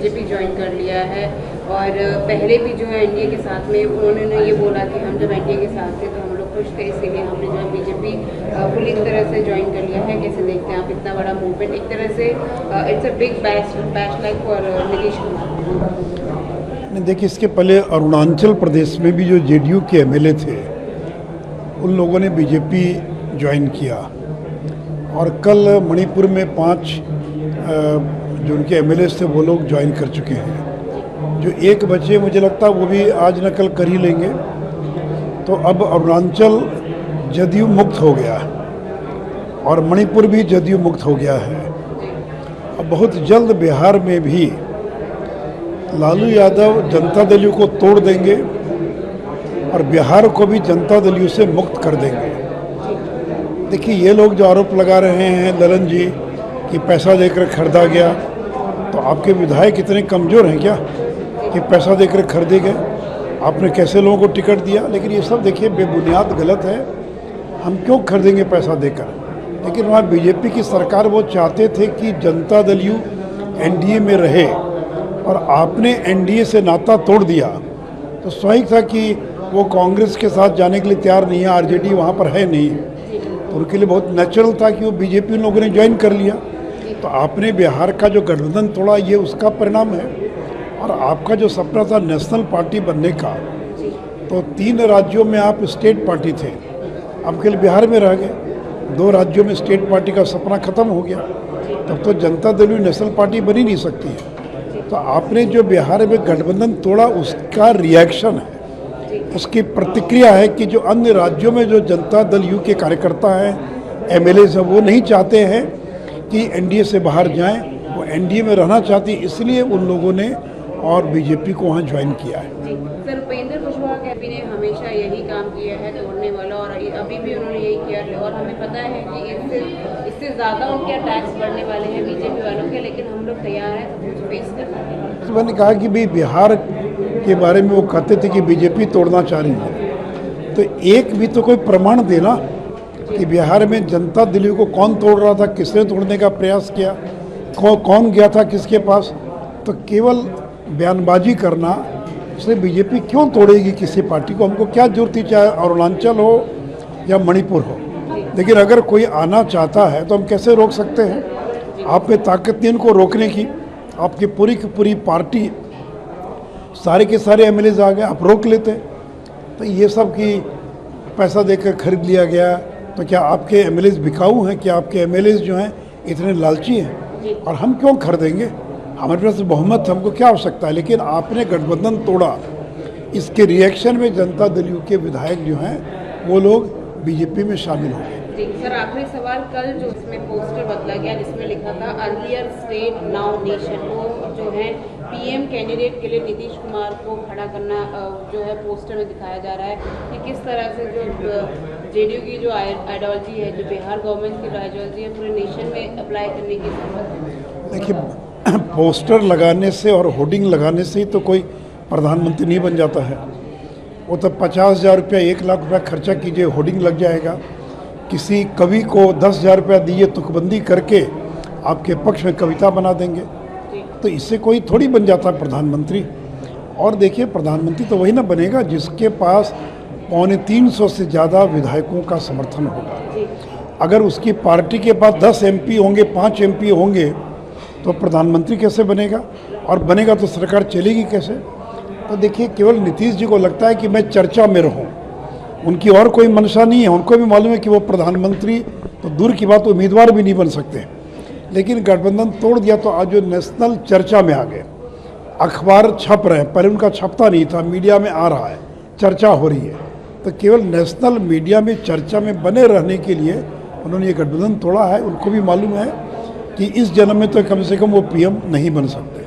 BJP join कर लिया है और पहले भी जो है एनडीए के साथ में उन्होंने ये बोला कि हम जब एनडीए के साथ थे तो हम लोग खुश थे, इसीलिए हमने जो है बीजेपी पूरी तरह से ज्वाइन कर लिया है। कैसे देखते हैं आप इतना बड़ा मूवमेंट? एक तरह से it's a big bash like for Nitish Kumar. नहीं, देखिए, इसके पहले अरुणाचल प्रदेश में भी जो जेडीयू के एमएलए थे उन लोगों ने बीजेपी ज्वाइन किया और कल मणिपुर में 5 जो उनके एमएलए थे वो लोग ज्वाइन कर चुके हैं। जो एक बचे मुझे लगता है वो भी आज न कल कर ही लेंगे। तो अब अरुणाचल जदयू मुक्त हो गया और मणिपुर भी जदयू मुक्त हो गया है। अब बहुत जल्द बिहार में भी लालू यादव जनता दल को तोड़ देंगे और बिहार को भी जनता दल से मुक्त कर देंगे। देखिए, ये लोग जो आरोप लगा रहे हैं ललन जी कि पैसा देकर खरीदा गया, तो आपके विधायक इतने कमज़ोर हैं क्या कि पैसा देकर खरीदे गए? आपने कैसे लोगों को टिकट दिया? लेकिन ये सब देखिए बेबुनियाद गलत है। हम क्यों खरीदेंगे पैसा देकर? लेकिन वहाँ बीजेपी की सरकार वो चाहते थे कि जनता दल एनडीए में रहे और आपने एनडीए से नाता तोड़ दिया, तो स्वाभाविक था कि वो कांग्रेस के साथ जाने के लिए तैयार नहीं है। आरजेडी वहाँ पर है नहीं, तो उनके लिए बहुत नेचुरल था कि वो बीजेपी लोगों ने ज्वाइन कर लिया। तो आपने बिहार का जो गठबंधन तोड़ा, ये उसका परिणाम है। और आपका जो सपना था नेशनल पार्टी बनने का, तो 3 राज्यों में आप स्टेट पार्टी थे, अब केवल बिहार में रह गए। 2 राज्यों में स्टेट पार्टी का सपना खत्म हो गया, तब तो जनता दल नेशनल पार्टी बन ही नहीं सकती है। तो आपने जो बिहार में गठबंधन तोड़ा, उसका रिएक्शन है, उसकी प्रतिक्रिया है कि जो अन्य राज्यों में जो जनता दल यू के कार्यकर्ता हैं, एमएलए हैं, वो नहीं चाहते हैं कि एनडीए से बाहर जाएं, वो एनडीए में रहना चाहती, इसलिए उन लोगों ने और बीजेपी को वहाँ ज्वाइन किया है। सर, उपेंद्र कुशवाहा के ने हमेशा यही काम किया है, तोड़ने वाला, और अभी भी उन्होंने यही किया है। और हमें पता है कि इससे ज़्यादा उनके अटैक्स बढ़ने वाले हैं बीजेपी वालों के, लेकिन हम लोग तैयार हैं सब कुछ फेस करने के लिए। तो मैंने कहा कि भाई बिहार के बारे में वो कहते थे कि बीजेपी तोड़ना चाह रही है, तो एक भी तो कोई प्रमाण देना कि बिहार में जनता दल को कौन तोड़ रहा था, किसने तोड़ने का प्रयास किया, कौन गया था किसके पास। तो केवल बयानबाजी करना से बीजेपी क्यों तोड़ेगी किसी पार्टी को? हमको क्या जरूरत थी, चाहे अरुणाचल हो या मणिपुर हो। लेकिन अगर कोई आना चाहता है तो हम कैसे रोक सकते हैं? आप में ताकत नहीं उनको रोकने की। आपकी पूरी की पूरी पार्टी, सारे के सारे एमएलए आ गए, आप रोक लेते। तो ये सब कि पैसा देकर खरीद लिया गया, तो क्या आपके एमएलए बिकाऊ हैं? क्या आपके एमएलए जो हैं इतने लालची हैं? और हम क्यों खरीदेंगे? हमारे पास बहुमत, हमको क्या आवश्यकता है? लेकिन आपने गठबंधन तोड़ा, इसके रिएक्शन में जनता दल यू के विधायक जो हैं वो लोग बीजेपी में शामिल हो गए। सर, आखिरी सवाल, कल जो इसमें पोस्टर बदला गया जिसमें लिखा था अर्लियर स्टेट नाउ नेशन, वो जो है पीएम कैंडिडेट के लिए नीतीश कुमार को खड़ा करना जो है पोस्टर में दिखाया जा रहा है कि किस तरह से जो जेडीयू की जो आइडियोलॉजी है, जो बिहार गवर्नमेंट की आइडियोलॉजी है, पूरे नेशन में अप्लाई करने की जरूरत है। देखिए, पोस्टर लगाने से और होर्डिंग लगाने से ही तो कोई प्रधानमंत्री नहीं बन जाता है। वो तो 50,000 रुपया, 1 लाख रुपया खर्चा कीजिए, होर्डिंग लग जाएगा। किसी कवि को 10,000 रुपया दिए, तुकबंदी करके आपके पक्ष में कविता बना देंगे, तो इससे कोई थोड़ी बन जाता प्रधानमंत्री। और देखिए, प्रधानमंत्री तो वही ना बनेगा जिसके पास 350 से ज़्यादा विधायकों का समर्थन होगा। अगर उसकी पार्टी के पास 10 एमपी होंगे, 5 एमपी होंगे, तो प्रधानमंत्री कैसे बनेगा? और बनेगा तो सरकार चलेगी कैसे? तो देखिए, केवल नीतीश जी को लगता है कि मैं चर्चा में रहूं, उनकी और कोई मंशा नहीं है। उनको भी मालूम है कि वो प्रधानमंत्री तो दूर की बात, उम्मीदवार भी नहीं बन सकते। लेकिन गठबंधन तोड़ दिया तो आज जो नेशनल चर्चा में आ गए, अखबार छप रहे हैं, पहले उनका छपता नहीं था, मीडिया में आ रहा है, चर्चा हो रही है। तो केवल नेशनल मीडिया में चर्चा में बने रहने के लिए उन्होंने ये गठबंधन तोड़ा है। उनको भी मालूम है कि इस जन्म में तो कम से कम वो पीएम नहीं बन सकते।